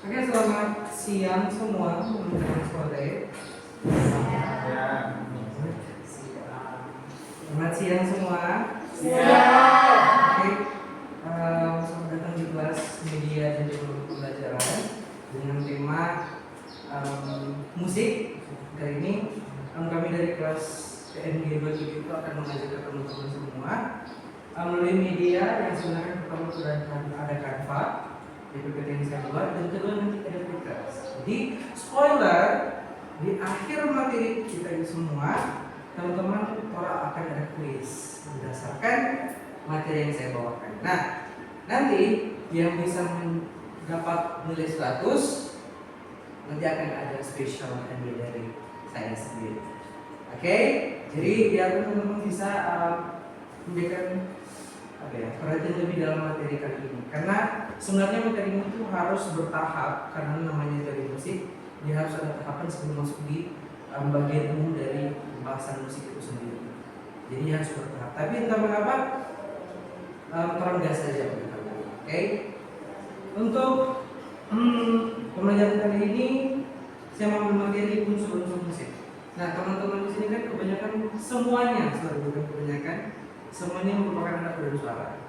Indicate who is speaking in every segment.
Speaker 1: Oke, selamat siang semua teman-teman sore. Selamat siang semua. Oke, selamat datang di kelas media dan teknologi pembelajaran dengan tema musik. Kali ini kami dari kelas PNG 27 itu akan mengajak teman-teman semua melalui media yang sebenarnya pertama sudah ada Canva di PPT yang saya buat, dan kedua nanti ada Pinterest. Jadi spoiler, di akhir materi kita ini semua teman-teman akan ada quiz berdasarkan materi yang saya bawakan. Nah, nanti yang bisa mendapat nilai 100 nanti akan ada special hadiah dari saya sendiri. Oke, jadi biar teman-teman bisa memberikan perhatian lebih dalam materi kali ini, karena sebenarnya materi ini tuh harus bertahap, karena namanya dari musik dia harus ada tahapan sebelum masuk di bagian umum dari pembahasan musik itu sendiri. Jadi harus bertahap. Tapi entah mengapa kurang gas saja begitu. Oke. Untuk pembelajaran kali ini saya mengambil materi unsur-unsur musik. Nah, teman-teman di sini kan kebanyakan semuanya merupakan anak paduan suara.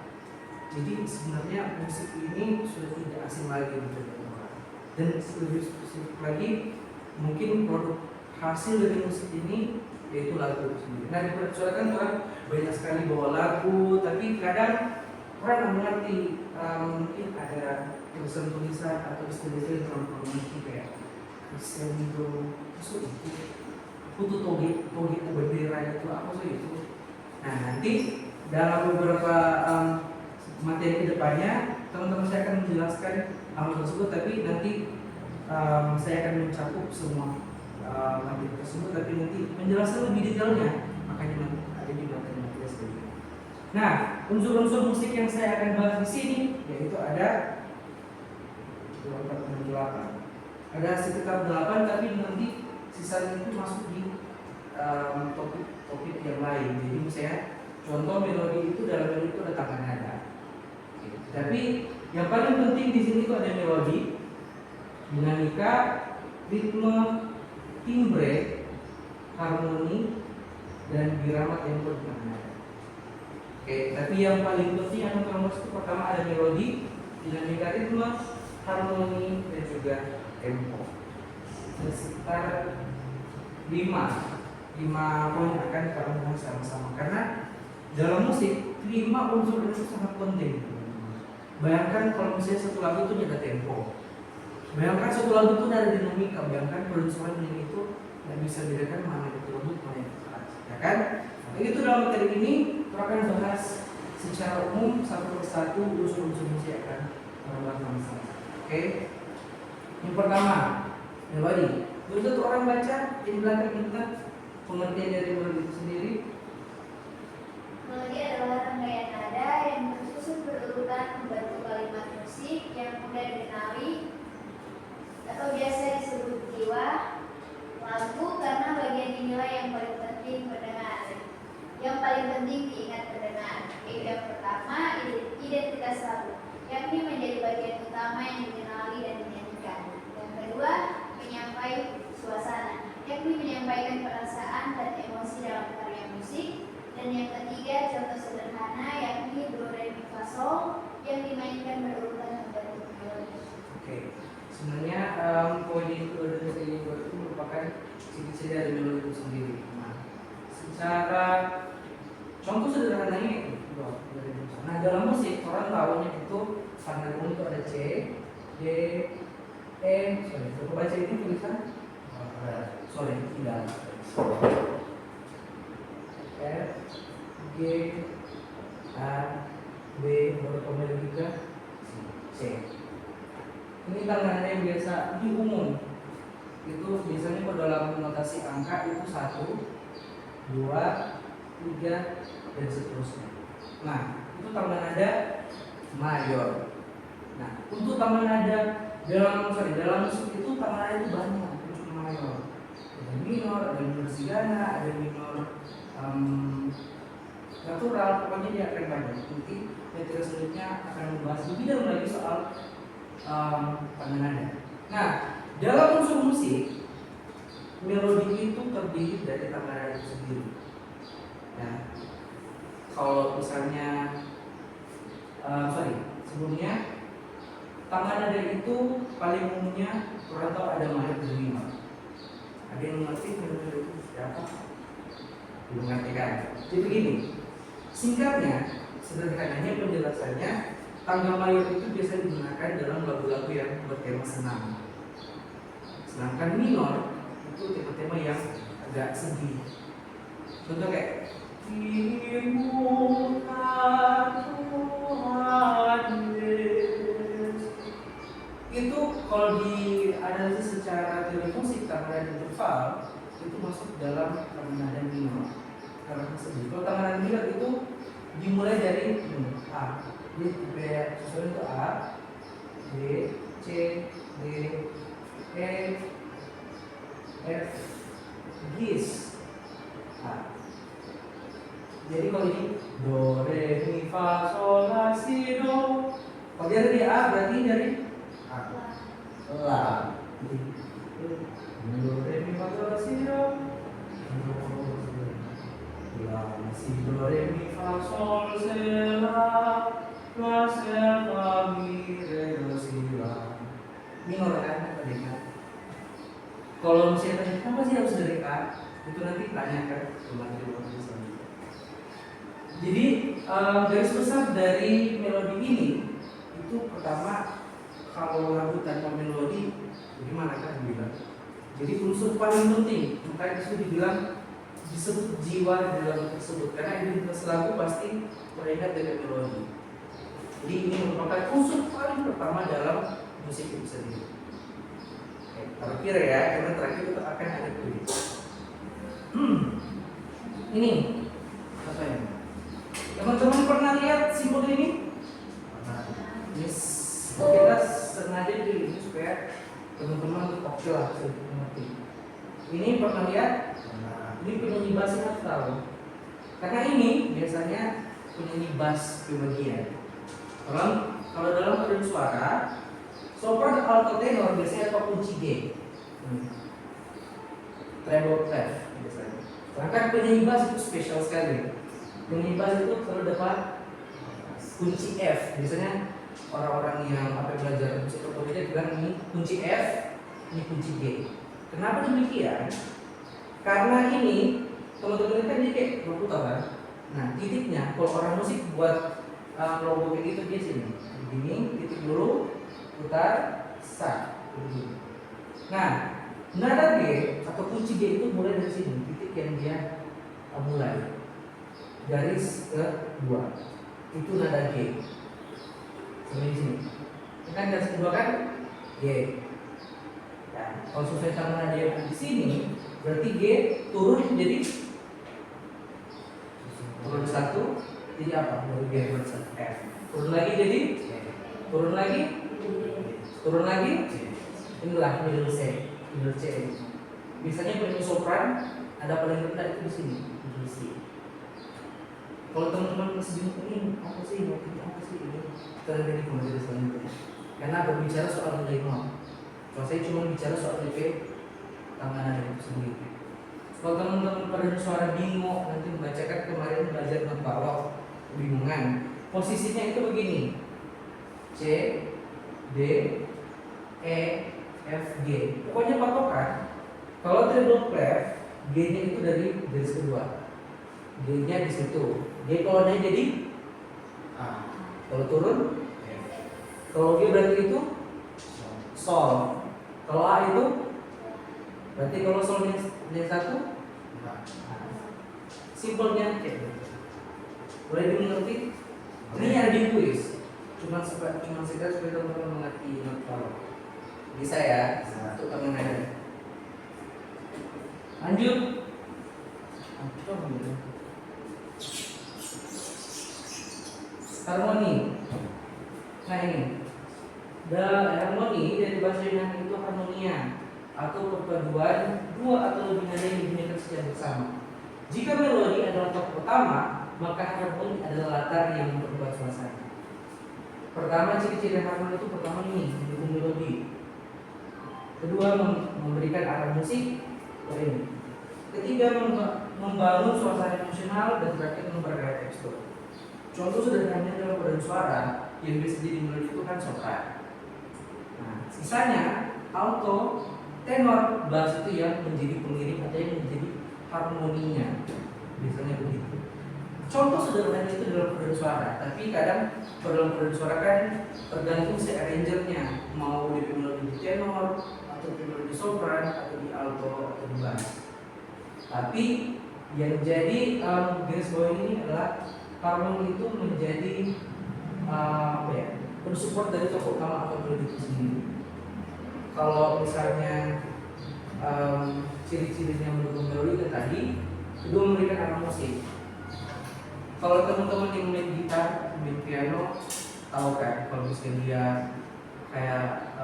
Speaker 1: Jadi sebenarnya musik ini sudah tidak asing lagi untuk orang. Dan lebih spesifik lagi, mungkin produk hasil dari musik ini yaitu lagu sendiri. Nah, dipersoalkan orang banyak sekali bawa lagu, tapi kadang orang tidak mengerti. Mungkin ada tulisan-tulisan atau istilah-istilah yang terlalu kayak Kristianido, itu putu toge bendera itu apa sih itu. Nah, nanti dalam beberapa materi kedepannya teman-teman saya akan menjelaskan hal tersebut, tapi nanti saya akan mencakup semua materi tersebut, tapi nanti menjelaskan lebih detailnya, makanya nanti ada di materi sendiri. Nah, unsur-unsur musik yang saya akan bahas di sini yaitu ada 4, 8. Ada sekitar 8, tapi nanti sisanya itu masuk di topik yang lain. Jadi misalnya contoh melodi itu, dalam melodi itu ada tangga nada. Tapi yang paling penting di sini itu ada melodi, dinamika, ritme, timbre, harmoni, dan biramat yang bermakna. Tapi yang paling penting yang nomor itu pertama ada melodi, dinamika, ritme, harmoni, dan juga tempo. Sekitar 5 poin akan kita bahas sama-sama, karena dalam musik 5 unsur itu sangat penting. Bayangkan kalau misalnya satu lagu itu ada tempo, bayangkan satu lagu itu ada dinamika, bayangkan perensuan ini itu tidak bisa bedakan mana itu lembut mana itu keras, ya kan? Nah, itu dalam materi ini kita akan bahas secara umum satu persatu unsur-unsur musik akan bahas sama-sama. Oke, yang pertama melodi. Belum tentu orang baca di belakang kita pengertian dari melodi itu sendiri.
Speaker 2: Melodi adalah rangkaian nada yang tersusun berurutan membantu kalimat musik yang mudah dikenali atau biasa disebut jiwa lagu, karena bagian inilah yang paling penting pendengar, yang paling penting diingat pendengar. Yang pertama, identitas lagu, yakni menjadi bagian utama yang dikenali dan dinyanyikan. Yang kedua, menyampai suasana, yakni menyampaikan perasaan dan emosi dalam karya musik. Dan yang ketiga, contoh sederhana, yakni do re mi fa sol yang dimainkan berurutan membentuk melodi.
Speaker 1: Oke, sebenarnya poin yang kedua dan ketiga itu merupakan ciri-ciri dari melodi itu sendiri. Nah, secara contoh sederhananya itu, nah dalam musik orang tahunya itu tanda itu ada C, D, E, coba baca ini tulisan, tidak. F, G, A, B, baru kemudian juga C. Ini tangannya yang biasa di umum itu biasanya pada dalam notasi angka itu 1, 2, 3, dan seterusnya. Nah, itu tangga nada mayor. Nah, untuk tangga nada dalam musik itu tangga nada itu banyak, itu mayor. Ada minor, ada minor sigana, ada minor natural, pokoknya dia akan banyak. Nanti materi selanjutnya akan membahas lebih dalam lagi soal tangga nada. Nah, dalam unsur musik, melodi itu terdiri dari tangga nada itu sendiri. Nah, kalau misalnya, sebelumnya tangga nada itu paling umumnya orang tahu ada major dan minor. Ada yang mengerti major itu siapa? Belum ngerti kan? Jadi begini, singkatnya, sederhananya penjelasannya, tangga mayor itu biasa digunakan dalam lagu-lagu yang bertema senang. Sedangkan minor itu tema-tema yang agak sedih. Contoh kayak itu kalau dianalisis secara teori musik, tangga nada interval itu masuk dalam tangga nada minor. Karena sedih. Kalau tangga nada minor itu dimulai dari A. Jadi kayak susunan itu A, B, C, D, E, F, Gis. Nah, jadi kalau ini Do, Re, Mi, Fa, Sol, La, Si, Do. Kalau dia dari A berarti dari A. La. Do, Re, Mi, Fa, Sol, La, Si, Do. La, Si, Do, Re, Mi, Fa, Sol, La, La, Fa, Mi, Re, Do, Si, La. Minor kan? Kalau misalnya tanya kenapa sih harus dari A, itu nanti tanya ke teman-teman selanjutnya. Jadi garis besar dari melodi ini itu pertama, kalau lagu tanpa melodi bagaimana kan bilang. Jadi unsur paling penting, makanya itu dibilang disebut jiwa di lagu tersebut, karena identitas lagu pasti teringat dengan melodi. Jadi ini merupakan unsur paling pertama dalam musik itu sendiri. Terakhir ya, karena terakhir itu akan ada kuis. Ini apa ya? Teman-teman pernah lihat simbol ini? Yes. Kita sengaja pilih ini supaya teman-teman oke lah mengerti. Ini pernah lihat? Ini penyanyi bass harus tahu. Karena ini biasanya penyanyi bass bagian. Kalau dalam paduan suara, sopran, alto, tenor biasanya apa kunci G. Treble clef biasanya. Sedangkan penyanyi bass itu spesial sekali. Penyanyi bass itu selalu dapat kunci F. Biasanya orang-orang yang belajar musik tertentu bilang ini kunci F, ini kunci G. Kenapa demikian? Karena ini teman-teman kan dia kayak berputar kan. Nah titiknya kalau orang musik buat logo kayak gitu dia sini. Begini titik dulu, putar, start. Nah, nada G atau kunci G itu mulai dari sini, titik yang dia mulai. Garis kedua itu nada G. Sampai di sini. Kan garis kedua kan G. Ya, kalau sesuai sama nada yang di sini, berarti G turun jadi turun satu, jadi apa? Dari G berarti F. Turun lagi jadi turun lagi, turun lagi. Inilah middle C, middle C. Biasanya penyanyi sopran ada paling rendah itu di sini, middle C. Kalau teman-teman masih bingung ini apa sih, apa sih ini, kita nanti kembali selanjutnya. Karena berbicara soal nilai not. Kalau saya cuma bicara soal DP tangan nada itu sendiri. Kalau teman-teman pada suara bingung nanti membacakan kemarin belajar membawa kebingungan. Posisinya itu begini, C, D, E, F, G. Pokoknya patokan. Kalau treble clef, G-nya itu dari garis kedua, G-nya di situ. G kalau naik jadi A. Kalau turun, F. Kalau G berarti itu Sol. Kalau A itu berarti kalau Solnya satu, simpelnya kayak gitu. Boleh dimengerti? Ini yang di kuis. Cuma sekedar supaya teman-teman mengerti kalau bisa ya, untuk teman ada. Lanjut. Harmoni. Nah ini, harmoni dari bahasa Yunani itu harmonia atau perpaduan dua atau lebih nada yang digunakan secara bersama. Jika melodi adalah tokoh utama, maka harmoni adalah latar yang memperkuat suasana. Pertama, ciri-ciri harmoni itu pertama ini mendukung melodi. Kedua, memberikan arah musik. Ini. Ketiga, membangun suasana emosional, dan terakhir memperkaya tekstur. Contoh sederhananya dalam paduan suara yang bisa jadi melodi itu kan sopran. Nah, sisanya alto, tenor, bass itu yang menjadi pengiring atau yang menjadi harmoninya. Biasanya begitu. Contoh sederhananya itu dalam paduan suara, tapi kadang dalam paduan suara kan tergantung si arrangernya, mau di melodi di tenor atau di melodi sopran atau di alto atau di bass. Tapi yang jadi garis bawah ini adalah harmoni itu menjadi pensupport dari tokoh utama atau melodi itu sendiri. Kalau misalnya ciri-cirinya mendukung melodi tadi, kedua memberikan arah musik. Kalau teman-teman yang main gitar, main piano, tahu kan kalau misalnya dia kayak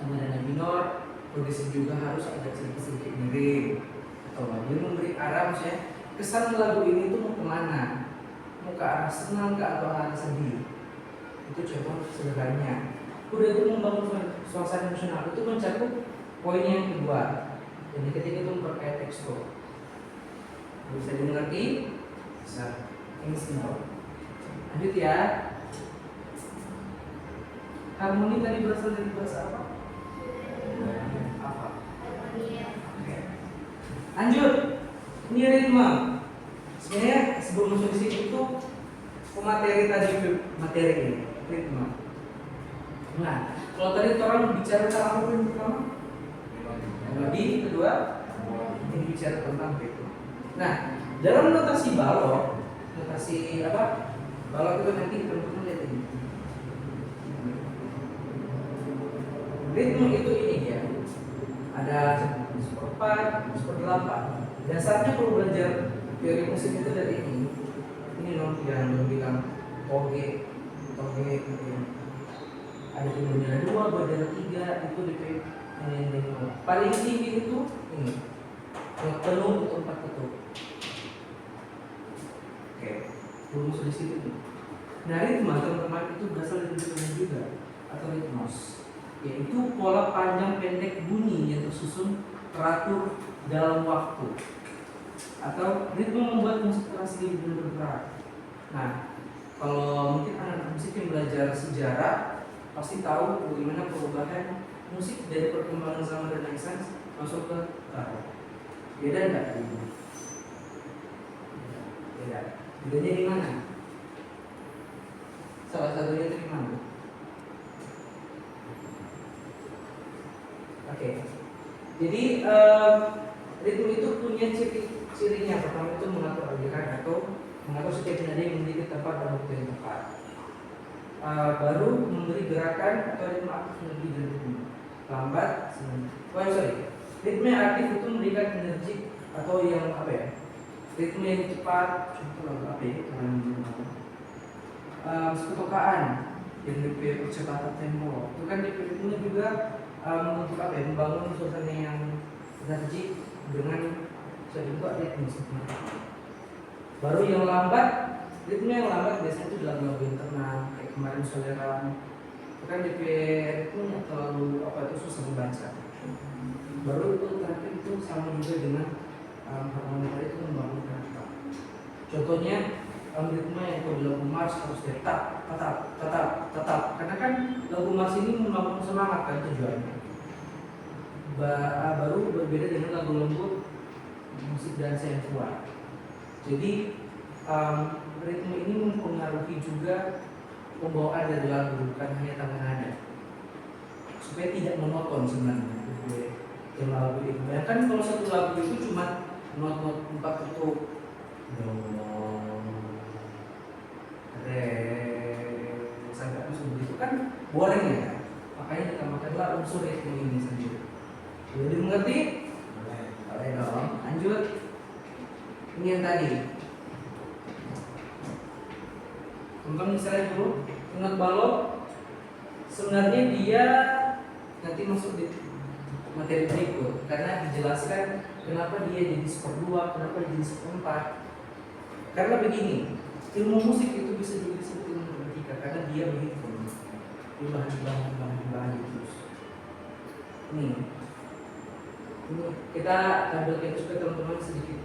Speaker 1: nada minor, progresif juga harus ada sedikit miring, atau dia memberi arah misalnya kesan lagu ini tuh mau kemana, mau ke arah senang ke atau arah sedih. Itu contoh sederhananya. Udah itu membangun suasana emosional, itu mencakup poin yang kedua. Jadi ketika itu memperkaya tekstur, bisa dimengerti. Bisa. Ini simple. Lanjut ya. Harmoni tadi berasal dari bahasa apa? Apa? Oke. Lanjut. Ini ritme. Sebenarnya sebelum masuk di sini itu materi tadi, materi ini ritme. Nah, kalau tadi orang bicara tentang apa yang pertama? Melodi, kedua ini bicara tentang ritme. Nah, dalam notasi balok, notasi apa? Balok itu nanti teman-teman lihat ini. Ritme itu ini ya. Ada seperempat, seperdelapan. Dasarnya kalau belajar teori musik itu dari ini. Ini loh yang bilang toge, gitu. Ada bendera 2, bendera 3, itu di paling tinggi itu ini. Yang penuh itu 4 ketuk. Oke, belum di situ. Nah, ritme teman-teman itu berasal dari ritme juga atau ritmos, yaitu pola panjang pendek bunyi yang tersusun teratur dalam waktu, atau ritme membuat musik terasa lebih bergerak. Nah, kalau mungkin anak musik yang belajar sejarah pasti tahu bagaimana perubahan musik dari perkembangan zaman Renaissance masuk ke barat. Beda enggak ini? Beda. Bedanya di mana? Salah satunya itu di mana? Oke. Jadi ritme itu punya ciri-cirinya. Pertama itu mengatur aliran atau mengatur setiap nada yang memiliki tempat dan waktu yang tepat. Baru memberi gerakan atau ritme aktif lebih dari ritme lambat. Ritme aktif itu memberikan energi atau yang apa ya? Ritme yang cepat, contoh lagu apa ya? Kepekaan yang lebih percepatan tempo. Itu kan ritmenya juga untuk apa ya? Membangun suasana yang energi dengan sebuah ritme sebenarnya. Baru yang lambat, ritme yang lambat biasanya itu lagu-lagu yang tenang, kayak kemarin Soleran. Itu kan DP ritmenya terlalu apa itu susah membaca. Baru itu terakhir itu sama juga dengan harmoni tadi itu membangun kata. Contohnya ritme yang kalau di lagu Mars harus tetap. Karena kan lagu Mars ini membangun semangat kan tujuannya. Baru berbeda dengan lagu lembut musik dansa yang kuat. Jadi ritme ini mempengaruhi juga pembawaan dari lagu, bukan hanya tangga nada, supaya tidak monoton sebenarnya. Yang lagu itu, bayangkan kalau satu lagu itu cuma not 4 ketuk, do, re, sampai seperti itu kan boring ya. Makanya ditambahkanlah unsur ritme ini sendiri. Jadi mengerti? Boleh dong. Lanjut. Ini yang tadi. Teman-teman misalnya dulu ingat balok, sebenarnya dia nanti masuk di materi berikut karena dijelaskan kenapa dia jadi seperdua, kenapa dia jadi seperempat. Karena begini, ilmu musik itu bisa juga disebut ilmu matematika karena dia begitu bahan terus. Ini kita tampilkan itu supaya teman-teman sedikit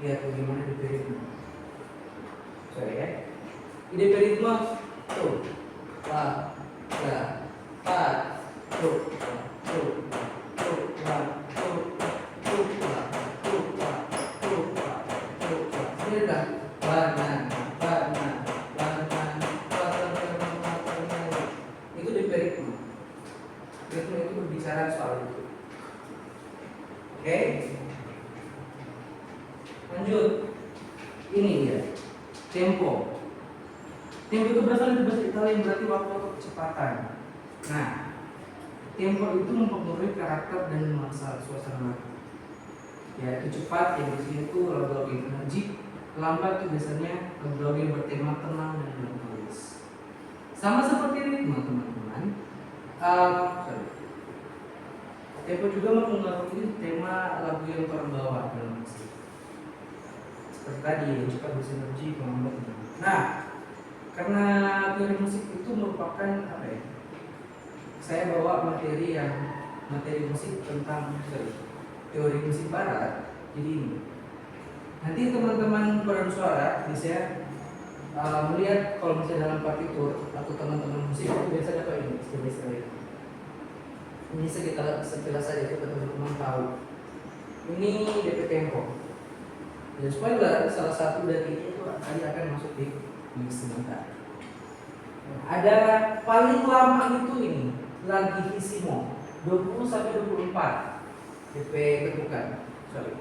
Speaker 1: lihat bagaimana DP ritme. Sorry ya. DP ritme tuh, la, la, pa, tuh, tuh, tuh, la, tuh, tuh, la, tuh, la, tuh, la, tuh, la. Ini dah banan. Itu DP ritme. Ritme itu berbicara soal itu. Oke, lanjut. Ini dia tempo. Tempo itu berasal dari bahasa Italia yang berarti waktu atau kecepatan. Nah, tempo itu mempengaruhi karakter dan nuansa suasana lagu. Ya, itu cepat yang di sini itu lagu-lagu yang energik. Lambat itu biasanya lagu-lagu yang bertema tenang dan melankolis. Sama seperti ritme teman-teman. Tempo juga mempengaruhi tema lagu yang terbawa dalam musik. Seperti tadi, yang cepat bersinergi, lambat. Nah, karena teori musik itu merupakan apa ya? Saya bawa materi musik tentang teori musik barat. Jadi ini. Nanti teman-teman peran suara bisa melihat kalau misalnya dalam partitur atau teman-teman musik itu biasa apa ini istilah-istilah. Ini sekilas saja supaya teman-teman tahu. Ini DP tempo. Dan spoiler, salah satu dari itu tadi akan masuk di sebentar. Ada paling lama itu ini larghissimo 20 sampai 24 DP ketukan. Sorry.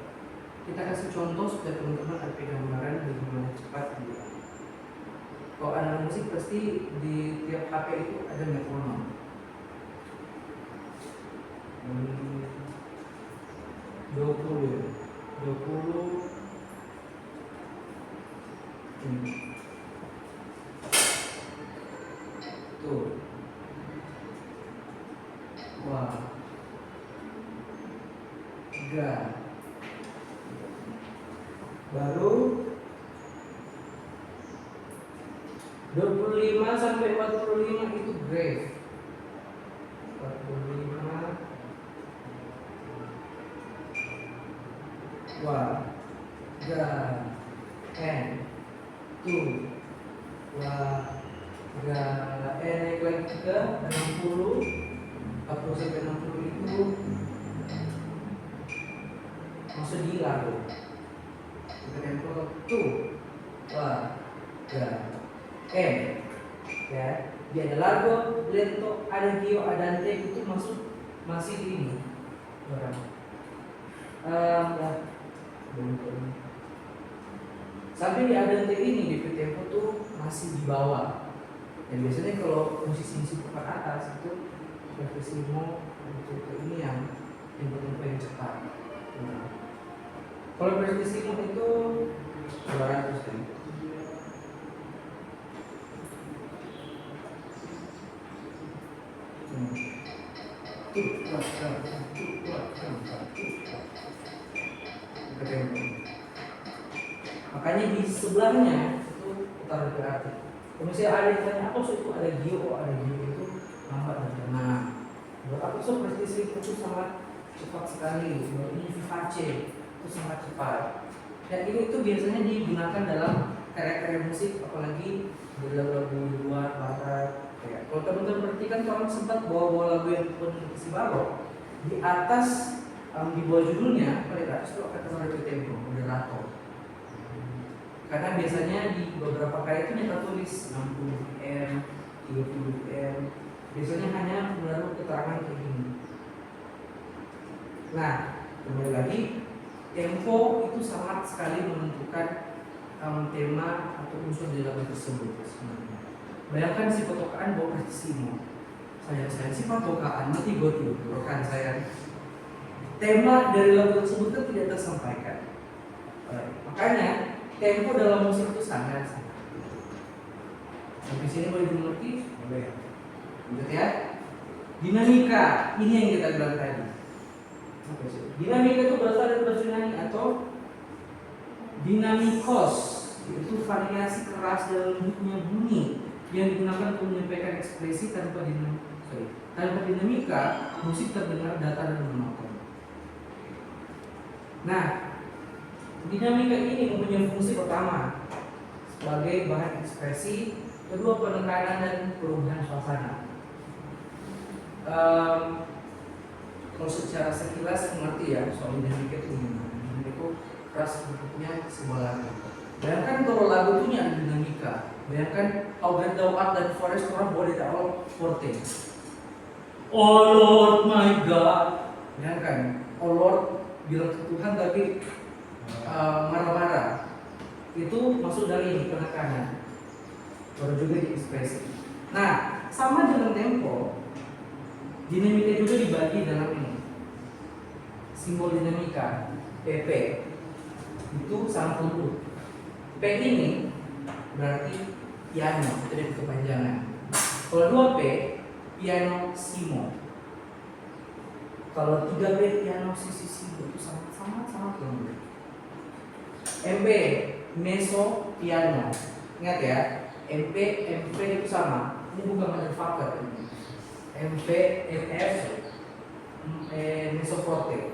Speaker 1: Kita kasih contoh supaya teman-teman ada gambaran bagaimana cepat dia. Kalau anak musik pasti di tiap HP itu ada metronom. 20 tuh. Wah. Ga. Baru 25 sampai 45 itu grave. 45 wa ga n tu wa ga n lagi ke 60 40 sampai 60 itu masuk di lagu. Kita tempo tu wa ga n ya. Dia ada lagu, lento, ada gio, adante itu masih di ini orang. Sampai di adante ini di tempo tuh masih di bawah. Dan biasanya kalau musisi papan atas itu larghissimo ini yang tempo yang cepat. Nah, kalau larghissimo itu 200 kan. Makanya di sebelahnya itu putar berarti. Kalau misalnya ada yang tanya apa itu ada gio, itu lambat dan tenang. Buat apa prestisi itu sangat cepat sekali. Buat ini vivace itu sangat cepat. Dan ini tuh biasanya digunakan dalam karya-karya musik, apalagi di lagu-lagu luar barat. Ya, kalau teman-teman perhatikan orang sempat bawa lagu yang si barok di atas di bawah judulnya pada atas itu akan terlalu tempo moderato. Karena biasanya di beberapa karya itu nyata tulis 60 BPM, 30 BPM. Biasanya hanya menaruh keterangan kayak gini. Nah, kembali lagi tempo itu sangat sekali menentukan tema atau unsur di lagu tersebut sebenarnya. Bayangkan si patokaan bawa larghissimo. Saya si patokaan nanti gue rekan saya. Tema dari lagu tersebut kan tidak tersampaikan. Makanya tempo dalam musik itu sangat. Sampai sini boleh dimengerti? Boleh. Lanjut ya. Dinamika, ini yang kita bilang tadi. Dinamika itu berasal dari bahasa Yunani atau dinamikos, itu variasi keras dan lembutnya bunyi yang digunakan untuk menyampaikan ekspresi tanpa dinamika, musik terdengar datar dan monoton. Nah, dinamika ini mempunyai fungsi pertama sebagai bahan ekspresi, kedua penekanan dan perubahan suasana. Kalau secara sekilas mengerti ya soal dinamika itu gimana? Dinamika itu keras bentuknya sebuah lagu. Bayangkan kalau lagu itu ada dinamika. Bayangkan How Great Thou Art dan Forest orang boleh all forte. Oh Lord my God. Bayangkan, Oh Lord bilang ke Tuhan tapi marah-marah. Itu masuk dari ini penekanan. Baru juga diekspresi. Nah, sama dengan tempo. Dinamika juga dibagi dalam ini. Simbol dinamika PP itu sangat lembut. P ini berarti piano, itu dari kepanjangan. Kalau 2P piano simo. Kalau 3P piano si itu sangat lembut. MP meso piano. Ingat ya, MP itu sama. Ini bukan motherfucker ini. MP MF meso forte.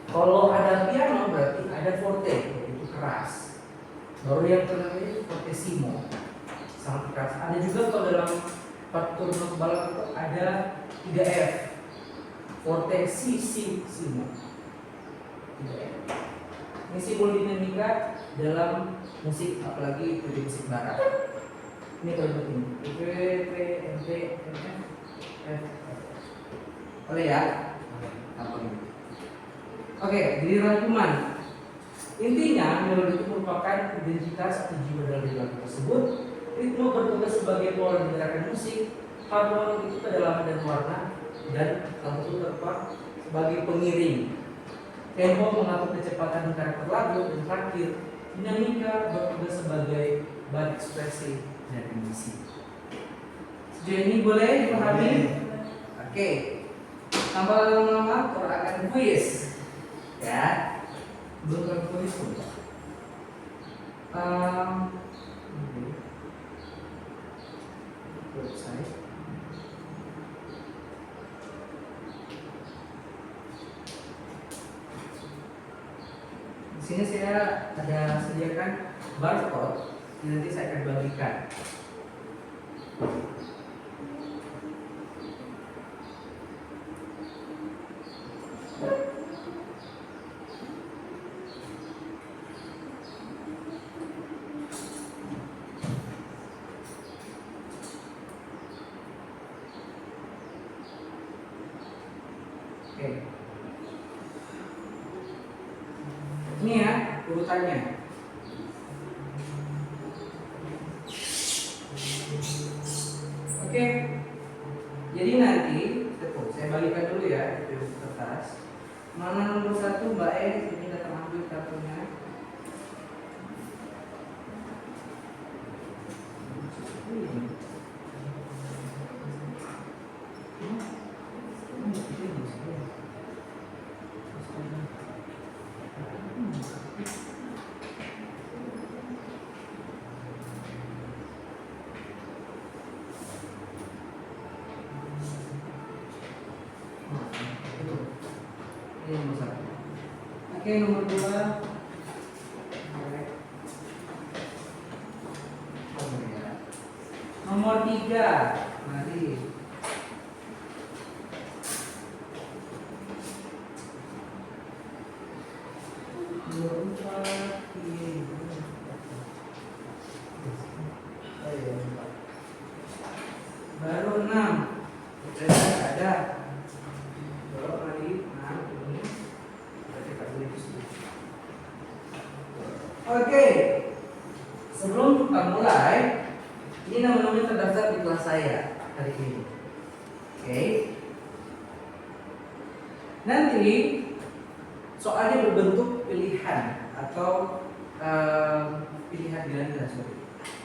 Speaker 1: Kalau ada piano berarti ada forte, itu keras. Baru yang kedua itu fortissimo, sangat keras. Ada juga kalau dalam partitur not balap itu ada 3F, forte simo. 3F. Ini simbol dinamika dalam musik, apalagi di musik barat. Ini kalau begini, P, M, F. Boleh ya? Apa ini? Oke, jadi rangkuman. Intinya, melodi itu merupakan identitas atau jiwa dari lagu tersebut. Ritme bertugas sebagai pola di gerakan musik, harmoni itu kedalaman dan warna, dan lagu itu tepat sebagai pengiring. Tempo mengatur kecepatan karakter lagu, dan terakhir dinamika bertugas sebagai bahan ekspresi dari musik. Sejauh ini boleh dipahami? Oke. Tanpa lama-lama, kita akan quiz. Ya, belum tertulis pun. Website. Di sini saya ada sediakan barcode, nanti saya akan bagikan. Oke. Ini ya urutannya. Oke. Jadi nanti, saya bagikan dulu ya di kertas. Mana nomor 1 Mbak E? Ini datang ambil kartunya. Ini nomor 1. Oke, nomor 2. Nomor 3. Mari. Nomor 4. Baru 6. Tidak ada. Baru lagi 6 ini. Berarti tak boleh disebut. Oke. Sebelum kita mulai, ini nama-namanya terdaftar di kelas saya hari ini. Oke. Nanti soalnya berbentuk pilihan atau pilihan ganda.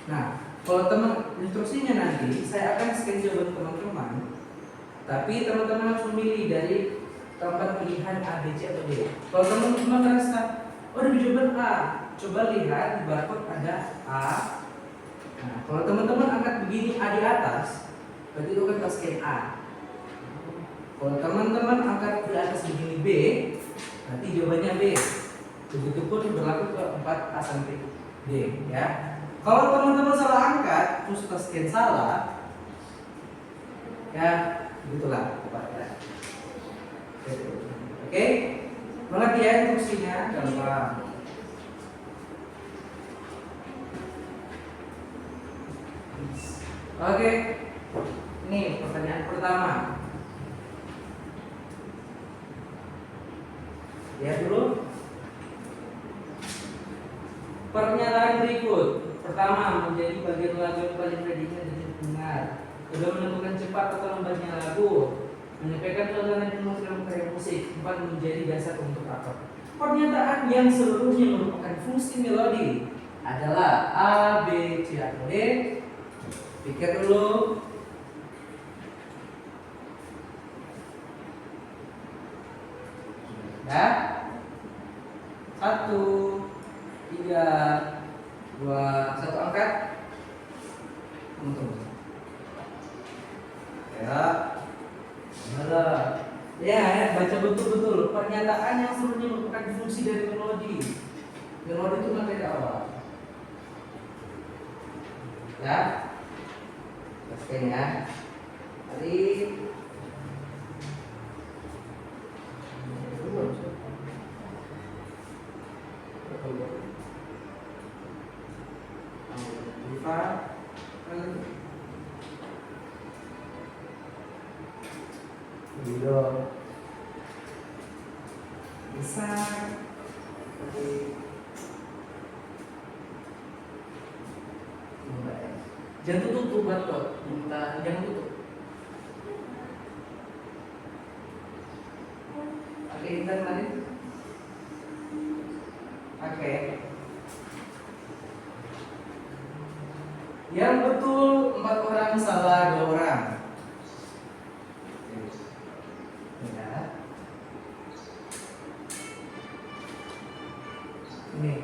Speaker 1: Nah, kalau teman instruksinya nanti saya akan scan jawaban teman-teman, tapi teman-teman harus memilih dari tempat pilihan A, B, C atau D. Kalau teman-teman merasa, oh ada jawaban A, coba lihat di barcode ada A, B, Nah, kalau teman-teman angkat begini A di atas, berarti itu kan tasken A. Kalau teman-teman angkat di atas begini B, berarti jawabannya B. Begitupun berlaku ke 4A sampai D, ya. Kalau teman-teman salah angkat, terus tasken salah, ya begitulah tepatnya. Oke, pengertian instruksinya gampang. Oke, ini pertanyaan pertama. Lihat dulu. Pernyataan berikut. Pertama, menjadi bagian lagu yang paling prediknya dan dengar. Kedua, menentukan cepat atau lambatnya lagu. Menyampaikan kelengaran dan dalam karya musik. Empat, menjadi dasar untuk akord. Pernyataan yang seluruhnya merupakan fungsi melodi adalah A, B, C, atau D. Pikir dulu. Ya. 1, 3, 2, 1 angkat. Tunggu. Ya. Benar. Ya, baca betul-betul. Pernyataan yang seluruhnya merupakan fungsi dari melodi. Melodi itu materi awal. Ya. Oke ya. Tadi bisa jangan tutup batok, jangan tutup. Oke, Intan tadi. Oke. Yang betul 4 orang, salah 2 orang. Ya. Ini.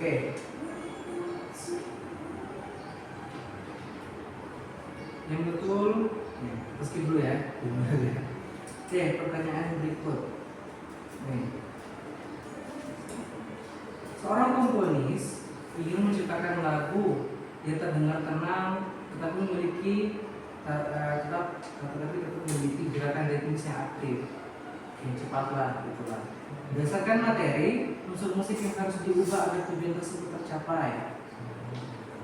Speaker 1: Oke. Yang betul, skip dulu ya. Oke, pertanyaan berikut. Nih. Seorang komponis ingin menciptakan lagu yang terdengar tenang, tetapi memiliki gerakan ritmis yang aktif, yang cepatlah, gitulah. Berdasarkan materi, unsur musik yang harus diubah agar tujuan tersebut tercapai.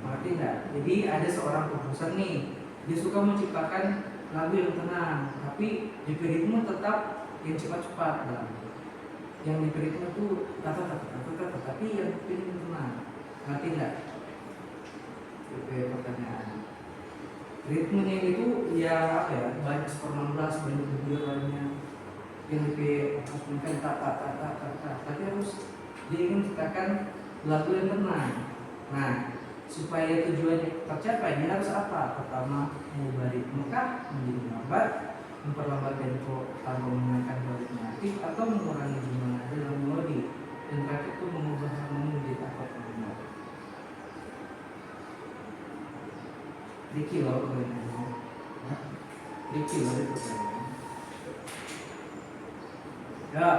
Speaker 1: Mengerti nggak? Jadi ada seorang komposer nih, dia suka menciptakan lagu yang tenang, tapi di ritme tetap yang cepat-cepat lah. Yang di ritme itu tapi yang pilih tenang. Mengerti nggak? Itu pertanyaan. Ritmenya itu ya apa ya? Banyak 16 banyak lainnya. Yang lebih mungkin tak, tapi harus dia ingin menciptakan lagu yang tenang. Nah, supaya tujuannya tercapai dia harus apa? Pertama, mengubah ritme menjadi lambat, memperlambat tempo tanpa menaikkan ritme aktif, atau mengurangi jumlah nada dalam melodi, dan terakhir itu mengubah harmoni menjadi akord mendengar. Ricky loh pertanyaannya. Ricky loh pertanyaannya. Ya.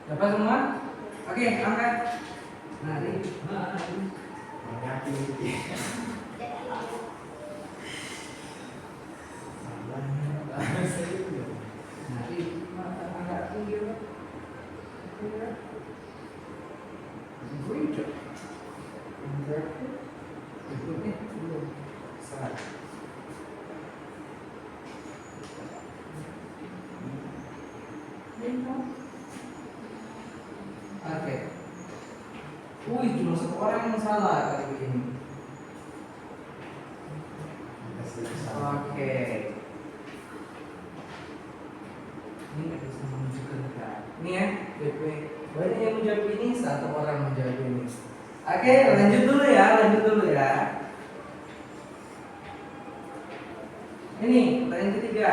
Speaker 1: Dapat semua? Oke, angkat. Nah, ini. Wih, cuma satu orang yang salah kali ini. Oke. Ini nggak bisa menunjukkan kan? Ini ya, BP. Banyak yang menjawab ini, satu orang menjawab ini. Oke, lanjut dulu ya, lanjut dulu ya. Ini pertanyaan ketiga.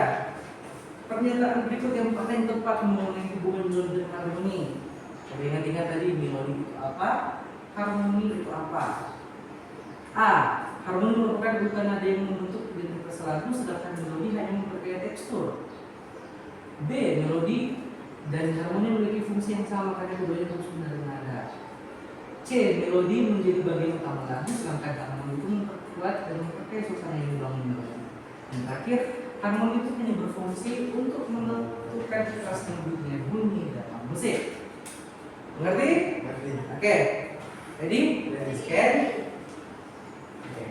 Speaker 1: Pernyataan berikut yang paling tepat mengenai hubungan melodi dan harmoni. Coba ingat-ingat tadi melodi itu apa, harmoni itu apa. A. Harmoni merupakan bukan nada yang membentuk identitas lagu, sedangkan melodi hanya memperkaya tekstur. B. Melodi dan harmoni memiliki fungsi yang sama karena keduanya fungsi dari nada. C. Melodi menjadi bagian utama lagu, sedangkan harmoni itu memperkuat dan memperkaya suasana yang dibangun melodi. Dan terakhir, harmoni itu hanya berfungsi untuk menentukan kerasnya bunyi dalam musik. Mengerti?
Speaker 3: Ngerti.
Speaker 1: Oke. Ready? Scan. Oke.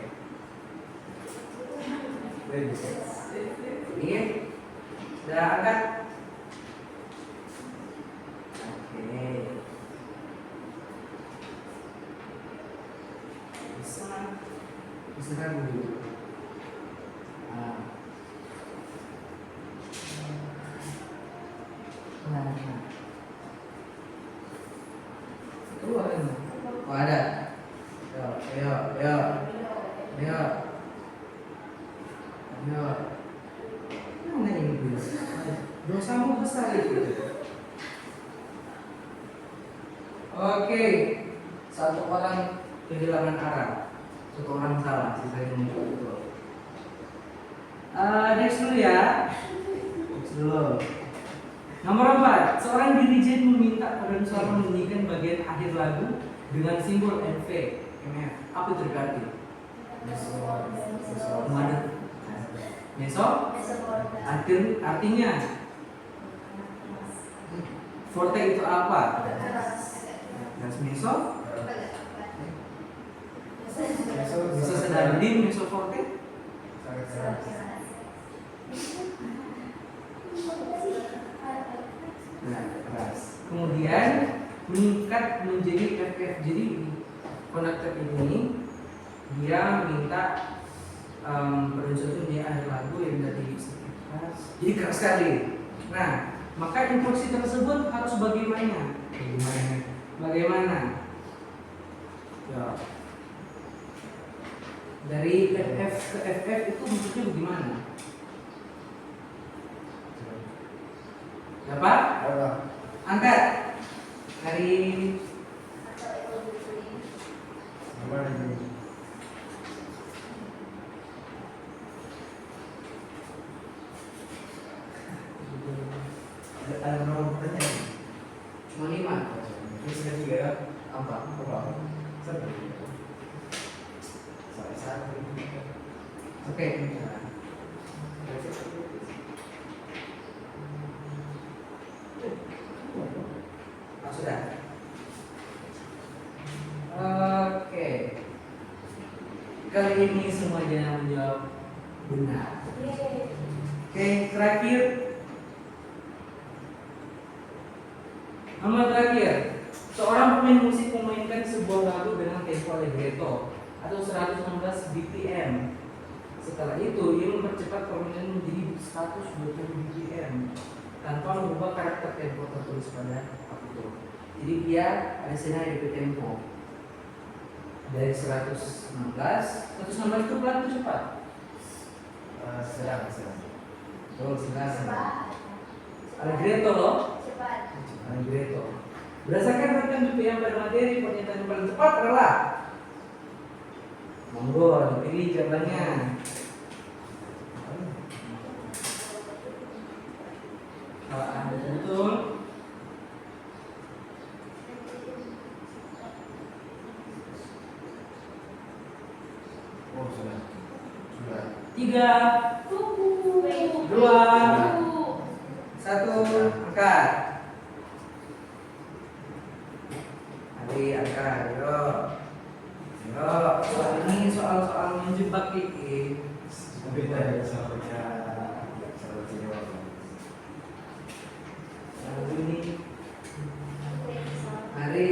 Speaker 1: Ini sudah angkat. Oke. Bisa dulu. Itu ada nggak? Oh ada. Ayo. Mana ini dulu? Dosamu besar itu. Oke, satu orang kehilangan arah, satu orang salah, sisanya betul. Next dulu ya. Next dulu. Nomor 4, seorang dirijen meminta paduan suara menyanyikan bagian akhir lagu dengan simbol MV. Apa itu berarti? Mada. Meso? Artinya forte itu apa? Gas meso? Meso sedang di meso forte? Nah, keras. Kemudian meningkat menjadi FF. Jadi konektor ini dia minta paduan di akhir lagu yang dari keras. Jadi keras sekali. Nah, maka instruksi tersebut harus bagaimana? Bagaimana? Ya. Dari FF ke FF itu bentuknya bagaimana? Apa? Angkat. Dari
Speaker 3: ada nomor pertanyaan.
Speaker 1: cuma 5.
Speaker 3: Terus ketiga
Speaker 1: Apa?
Speaker 3: satu. Satu.
Speaker 1: Oke. Sudah. Oke. Kali ini semuanya menjawab benar. Oke, terakhir. Nomor terakhir. Seorang pemain musik memainkan sebuah lagu dengan tempo allegretto atau 116 BPM. Setelah itu, ia mempercepat permainan menjadi 120 BPM tanpa mengubah karakter tempo tertulis pada partitur. Jadi dia ada senario DP tempo dari 116 itu pelan atau cepat?
Speaker 3: Sedang.
Speaker 1: Betul, sedang. Allegretto loh. Allegretto. Berdasarkan rentang BPM pada materi, pernyataan yang paling cepat adalah monggo dipilih jawabannya. Kalau Anda betul,
Speaker 3: Oh, sudah.
Speaker 1: 3, 2, 1, angkat. Adik angkat, yuk. Soal ini soal menjebak Kiki.
Speaker 3: Beda ya sama jawab.
Speaker 1: Lalu ini, mari.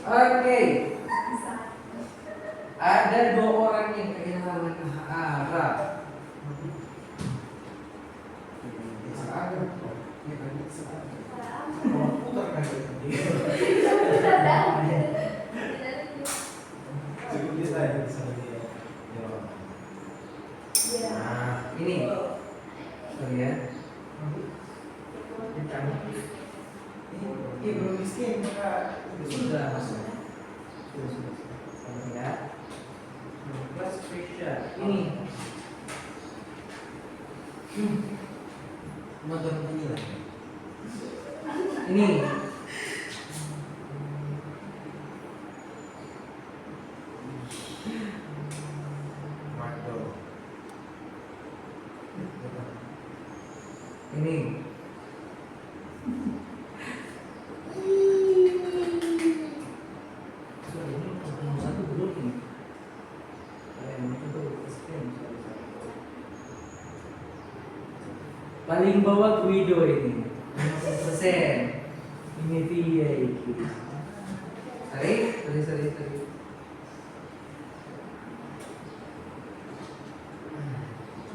Speaker 1: Oke. Ada 2 orang yang kehilangan arah.
Speaker 3: Cukup bisa ya sama dia.
Speaker 2: Iya.
Speaker 3: Nah,
Speaker 1: Ini. Sorry ya.
Speaker 3: ini belum miskin maka
Speaker 1: Sudah masuk. Sudah. Sorry ya. Kelas spesial. Ini.
Speaker 3: motor ini lah.
Speaker 1: Ini.
Speaker 3: Waduh.
Speaker 1: Ini. Sorry, ini nomor 1 belum ini. Kalian itu screen. Paling bawah Guido ini 50%. Ini dia itu. Sorry.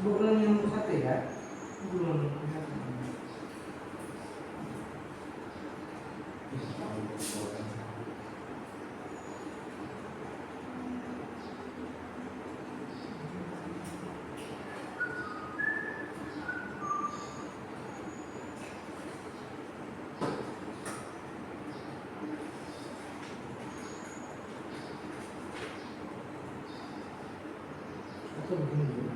Speaker 1: Coba ulang yang nomor 1 ya. Belum. Atau begini dulu.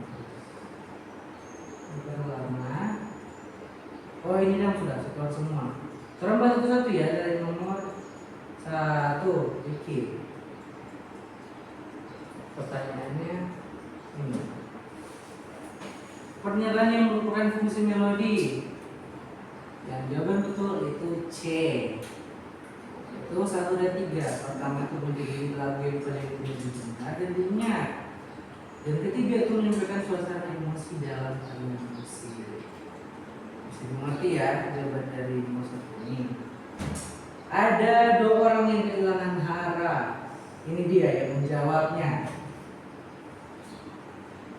Speaker 1: Bukan lama. Oh ini yang sudah keluar semua. Sekarang bahas satu-satu ya dari nomor 1 Vicky. Pertanyaannya ini. Pernyataan yang merupakan fungsi melodi. Yang jawaban betul itu C. Itu 1 dan 3. Pertama itu menjadi lagu yang paling didengar dan diingat. Dan ketiga itu menyampaikan suasana emosi dalam kalimat musik. Bisa dimengerti ya jawaban dari nomor 1 ini. Ada 2 orang yang kehilangan hara. Ini dia yang menjawabnya.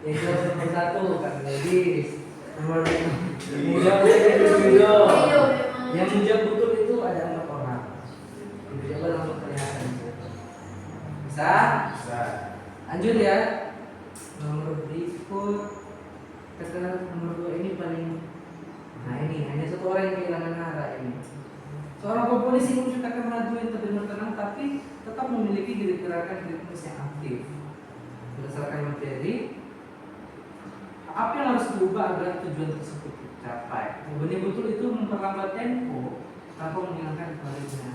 Speaker 1: Yang jawab nomor 1 Kak Gadis. Nomor 2 menjawab Guido. Yang menjawab betul itu ada 4 orang. Itu jawaban langsung kelihatan. Bisa?
Speaker 3: Bisa.
Speaker 1: Lanjut ya. Nomor berikut kata nomor 2 ini paling. Nah ini hanya 1 orang yang kehilangan arah ini. Seorang komponis yang menciptakan lagu yang terdengar tenang tapi tetap memiliki gerakan ritmis yang aktif. Berdasarkan materi, apa yang harus diubah agar tujuan tersebut tercapai? Jawabannya betul itu memperlambat tempo tanpa menghilangkan kualitasnya.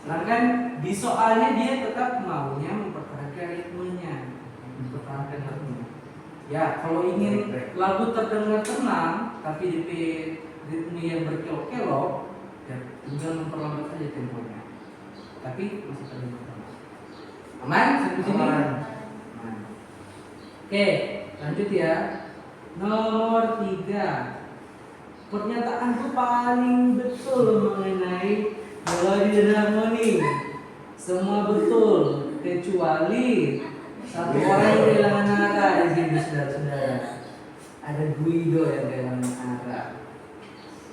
Speaker 1: Sedangkan di soalnya dia tetap maunya mempertahankan ritmenya, mempertahankan ritmenya. Ya, kalau ingin lagu terdengar tenang tapi di ritme yang berkelok-kelok, ya tinggal memperlambat saja temponya. Tapi masih terdengar tenang. Aman sampai sini?
Speaker 3: Aman.
Speaker 1: Aman. Oke, lanjut ya. Nomor 3. Pernyataanku paling betul mengenai melodi dan harmoni. Semua betul kecuali 1 orang yang kehilangan arah di sini saudara-saudara. Ada Guido yang kehilangan arah.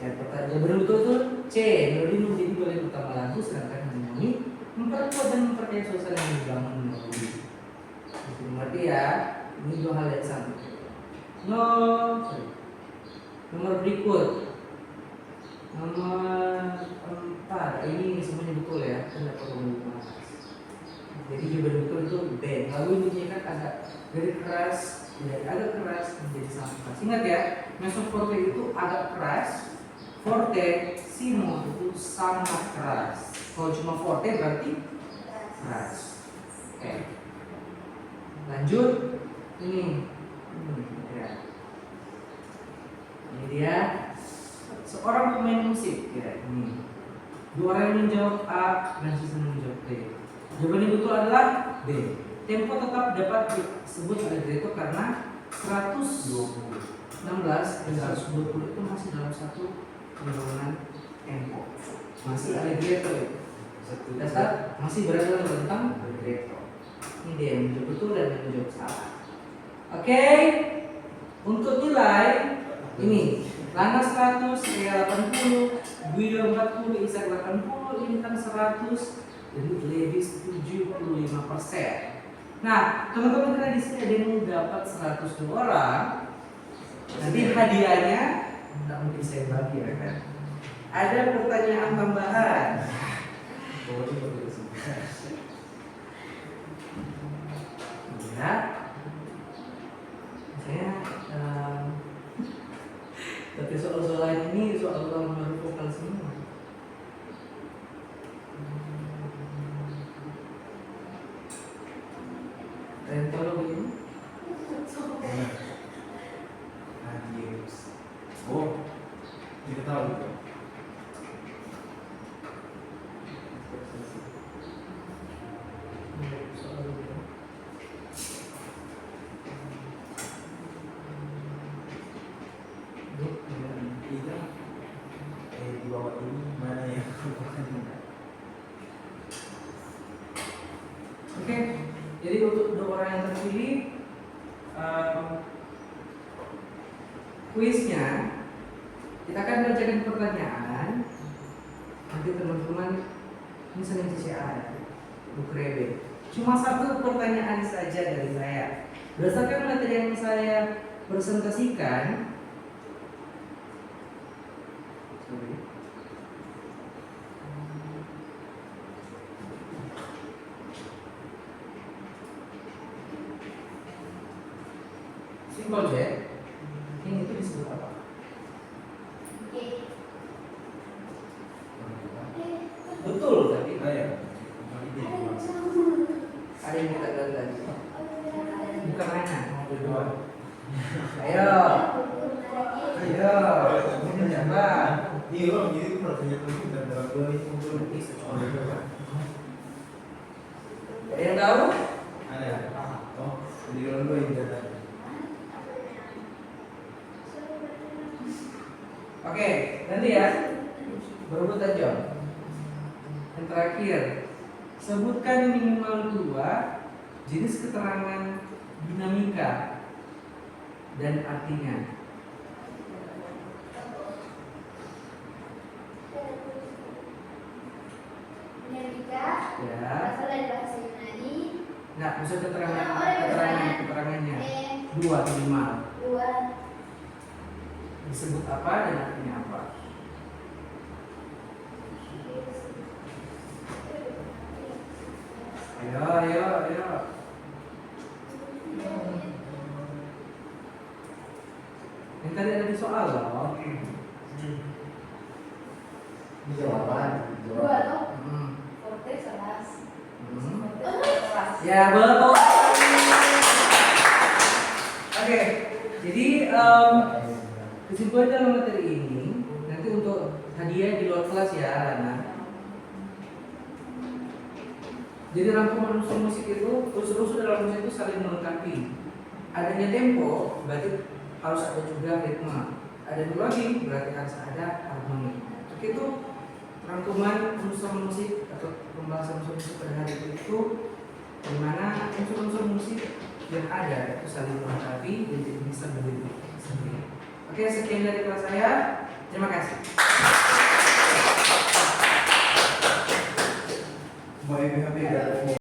Speaker 1: Ya pertanyaan benar betul tuh C. Melodi menjadi bagian utama lagu sedangkan harmoni memperkuat dan memperkaya suasana yang dibangun melodi. Bisa dimengerti ya. Ini 2 hal yang sama. Nomor berikut. Nomor 4. Ini semuanya betul ya. Tidak perlu mengulas. Jadi jawaban betul itu B. Lalu bunyinya kan dari keras, dari agak keras menjadi sangat keras. Ingat ya, mezzo forte itu agak keras, forte, simo itu sangat keras. Kalau cuma forte berarti keras. Oke. Lanjut. Ini ya. Ini dia seorang pemain musik ya ini. 2 orang yang menjawab A dan sisanya menjawab B. Jawaban yang betul adalah B. Tempo tetap dapat disebut allegretto karena 116 dan 120 itu masih dalam satu penurunan tempo. masih allegretto. Dasar masih berada tentang allegretto. Ini dia yang menjawab betul dan yang menjawab salah. Oke, untuk nilai ini Lana 100, Ria 80, Guido 40, Isak 80, Intan 100, dan Levis 75%. Nah, teman-teman karena di sini ada yang dapat 102 orang. Nanti hadiahnya tidak mungkin saya bagi ya kan. Ada pertanyaan tambahan. Ya, saya tapi soal-soal ini soal baru vokal semua. Kalian tahu lagu ini?
Speaker 3: Adios. Oh, kita tahu itu.
Speaker 1: Soal lagu ini.
Speaker 3: Kita di bawah ini mana yang
Speaker 1: Oke, jadi untuk 2 orang yang terpilih, kuisnya kita akan bacakan pertanyaan. Nanti teman-teman ini Senin CCA, buku Rebe. Cuma 1 pertanyaan saja dari saya. Berdasarkan materi yang saya presentasikan, simple jet, ini itu disebut apa? Betul tapi ada yang kita gagal tadi. Bukan mainan, mau berdua. Ayo, ini siapa?
Speaker 3: Iya, jadi pertanyaan itu dan dalam dua ini muncul
Speaker 1: Ada yang tahu?
Speaker 3: ada. Oh, di dalam dua ini ada.
Speaker 1: Oke, nanti ya berebutan jawab. Yang terakhir, sebutkan minimal 2 jenis keterangan dinamika dan artinya.
Speaker 2: Dinamika
Speaker 1: Ya,
Speaker 2: berasal dari bahasa Yunani.
Speaker 1: nggak maksud keterangannya 2 minimal.
Speaker 2: 2
Speaker 1: Disebut apa dan artinya apa? Ayo. Yang tadi ada di soal loh.
Speaker 3: Jawaban.
Speaker 2: 2 toh?
Speaker 1: Hmm.
Speaker 2: Forte salas.
Speaker 1: Ya betul. Oke, jadi kesimpulan dalam materi ini nanti untuk hadiah di luar kelas ya, Lana. Jadi rangkuman unsur musik itu, unsur-unsur dalam musik itu saling melengkapi. Adanya tempo berarti harus ada juga ritme. Ada dua lagi berarti harus ada harmoni. Untuk itu rangkuman unsur musik atau pembahasan unsur musik pada hari itu di mana unsur-unsur musik yang ada itu saling melengkapi dan bisa menjadi sendiri. Oke, sekian dari kelas saya. Terima kasih.